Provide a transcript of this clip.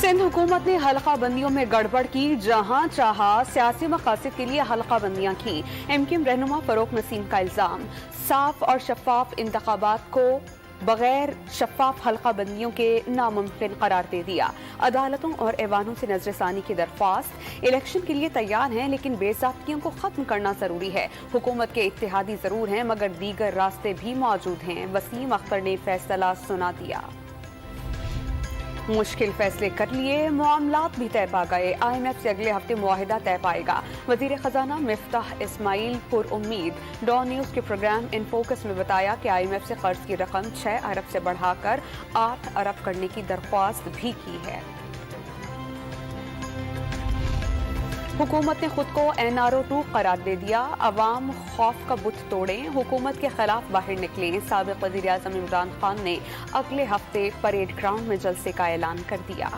सिंध हुकूमत ने हल्का बंदियों में गड़बड़ की, जहां चाहा सियासी मकासद के लिए हल्का बंदियां की। एमक्यूएम रहनुमा फरूक नसीम का इल्जाम, साफ और शफाफ इंतखाबात को बगैर शफाफ हल्का बंदियों के नामुमकिन करार दे दिया। अदालतों और ऐवानों से नजरसानी की दरख्वास्त, इलेक्शन के लिए तैयार हैं लेकिन बेज़ाब्तियों को खत्म करना जरूरी है। हुकूमत के इत्तेहादी जरूर हैं मगर दीगर रास्ते भी मौजूद हैं। वसीम अख्तर ने फैसला सुना दिया। मुश्किल फैसले कर लिए, मामलात भी तय पा गए। IMF से अगले हफ्ते मुआहिदा तय पाएगा। वजीर खजाना मिफ्ताह इस्माइल पुरउम्मीद डॉन न्यूज के प्रोग्राम इन फोकस में बताया कि IMF से कर्ज की रकम 6 अरब से बढ़ाकर 8 अरब करने की दरख्वास्त भी की है। हुकूमत ने खुद को NRO2 करार दे दिया। अवाम खौफ का बुत तोड़ें, हुकूमत के खिलाफ बाहर निकलें। साबिक वज़ीर आज़म इमरान खान ने अगले हफ्ते परेड ग्राउंड में जलसे का ऐलान कर दिया।